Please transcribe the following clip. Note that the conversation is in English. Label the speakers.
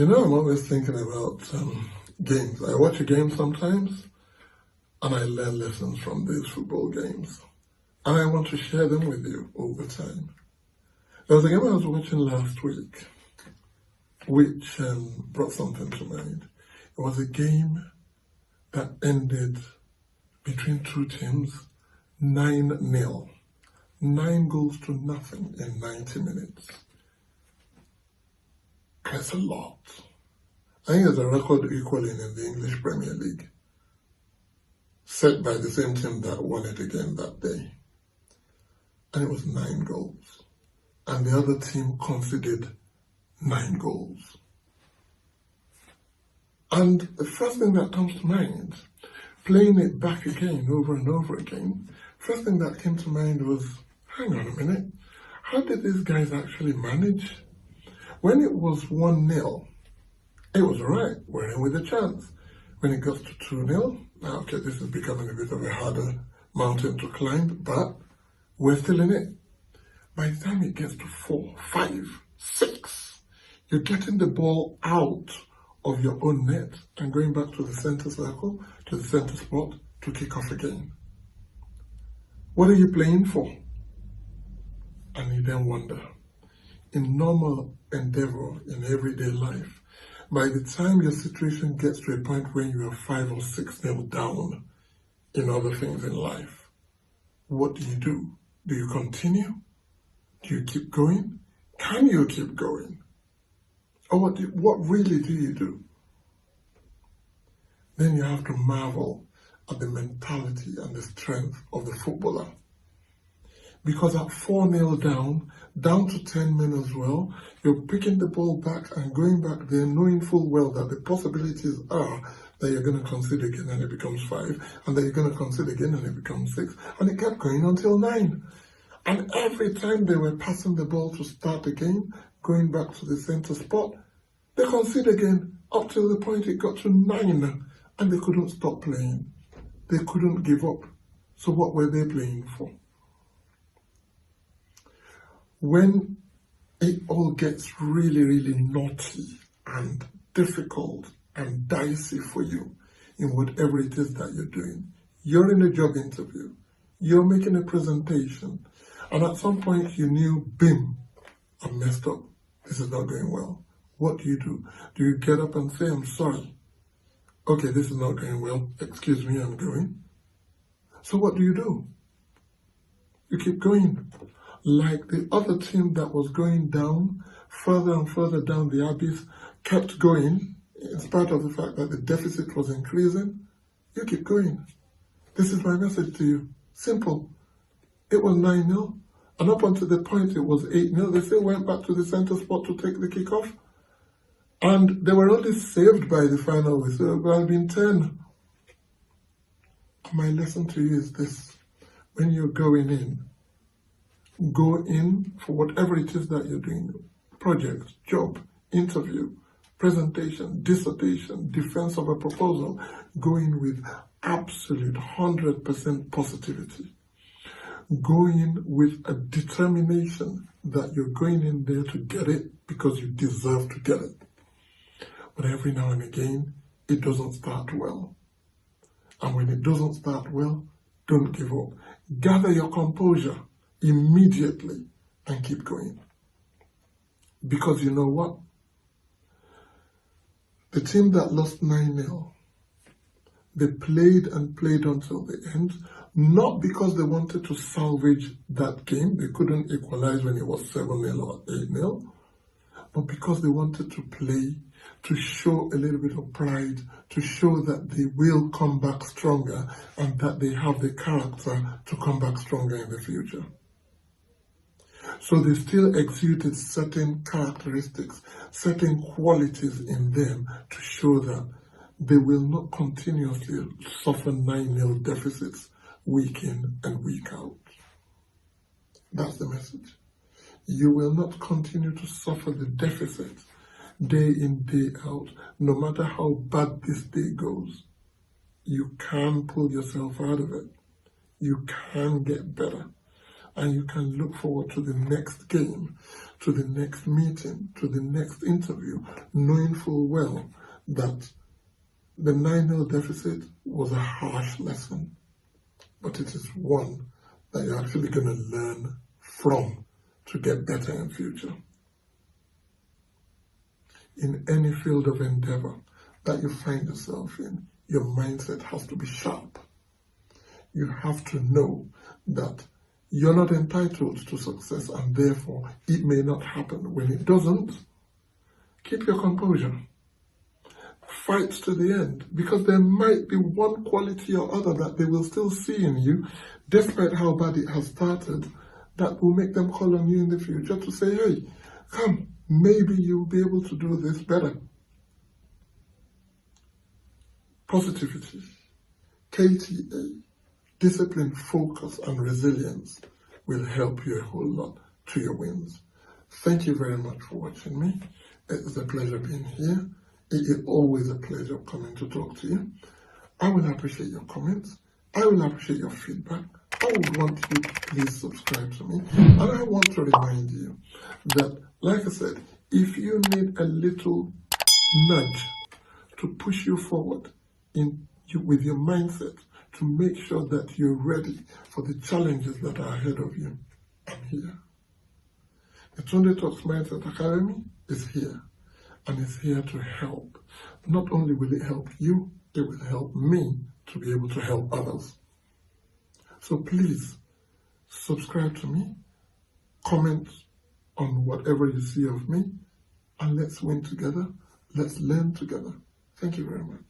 Speaker 1: I'm always thinking about games. I watch a game sometimes and I learn lessons from these football games. And I want to share them with you over time. There was a game I was watching last week which brought something to mind. It was a game that ended between two teams 9-0. 9 goals to nothing in 90 minutes. That's a lot. I think there's a record equaling in the English Premier League, set by the same team that won it again that day. And it was 9 goals. And the other team conceded 9 goals. And the first thing that comes to mind, playing it back again, over and over again, first thing that came to mind was, hang on a minute, how did these guys actually manage? When it was 1-0, it was alright, we're in with a chance. When it got to 2-0, now okay, this is becoming a bit of a harder mountain to climb, but we're still in it. By the time it gets to 4, 5, 6, you're getting the ball out of your own net and going back to the center circle, to the center spot, to kick off again. What are you playing for? And you then wonder, in normal endeavor, in everyday life, by the time your situation gets to a point where you are 5 or 6-0 down in other things in life, what do? Do you continue? Do you keep going? Can you keep going? Or what really do you do? Then you have to marvel at the mentality and the strength of the footballer. Because at 4-0 down to 10 men as well, you're picking the ball back and going back there knowing full well that the possibilities are that you're going to concede again and it becomes 5, and that you're going to concede again and it becomes 6, and it kept going until 9. And every time they were passing the ball to start the game, going back to the center spot, they concede again up till the point it got to 9, and they couldn't stop playing. They couldn't give up. So what were they playing for? When it all gets really, really naughty and difficult and dicey for you in whatever it is that you're doing, you're in a job interview, you're making a presentation, and at some point you knew, bim, I messed up, this is not going well. What do? Do you get up and say, I'm sorry? Okay, this is not going well, excuse me, I'm going. So what do? You keep going. Like the other team that was going down, further and further down the abyss, kept going, in spite of the fact that the deficit was increasing, you keep going. This is my message to you. Simple. It was 9-0, and up until the point it was 8-0, they still went back to the center spot to take the kickoff. And they were only saved by the final whistle. It would have been 10. My lesson to you is this. When you're going in, go in for whatever it is that you're doing. Project, job, interview, presentation, dissertation, defense of a proposal. Go in with absolute 100% positivity. Go in with a determination that you're going in there to get it because you deserve to get it. But every now and again, it doesn't start well. And when it doesn't start well, don't give up. Gather your composure immediately and keep going. Because you know what? The team that lost 9-0, they played and played until the end, not because they wanted to salvage that game. They couldn't equalize when it was 7-0 or 8-0, but because they wanted to play, to show a little bit of pride, to show that they will come back stronger and that they have the character to come back stronger in the future. So they still exuded certain characteristics, certain qualities in them to show that they will not continuously suffer 9-0 deficits week in and week out. That's the message. You will not continue to suffer the deficit day in, day out, no matter how bad this day goes. You can pull yourself out of it. You can get better. and you can look forward to the next game, to the next meeting, to the next interview, knowing full well that the 9-0 deficit was a harsh lesson, but it is one that you're actually going to learn from to get better in future. In any field of endeavor that you find yourself in, your mindset has to be sharp. You have to know that you're not entitled to success, and therefore it may not happen. When it doesn't, keep your composure. Fight to the end, because there might be one quality or other that they will still see in you, despite how bad it has started, that will make them call on you in the future to say, hey, come, maybe you'll be able to do this better. Positivity, KTA, discipline, focus, and resilience will help you a whole lot to your wins. Thank you very much for watching me. It is a pleasure being here. It is always a pleasure coming to talk to you. I will appreciate your comments. I will appreciate your feedback. I would want you to please subscribe to me. And I want to remind you that, like I said, if you need a little nudge to push you forward with your mindset, to make sure that you're ready for the challenges that are ahead of you, I'm here. The Tunde Talks Mindset Academy is here, and it's here to help. Not only will it help you, it will help me to be able to help others. So please subscribe to me, comment on whatever you see of me, and let's win together. Let's learn together. Thank you very much.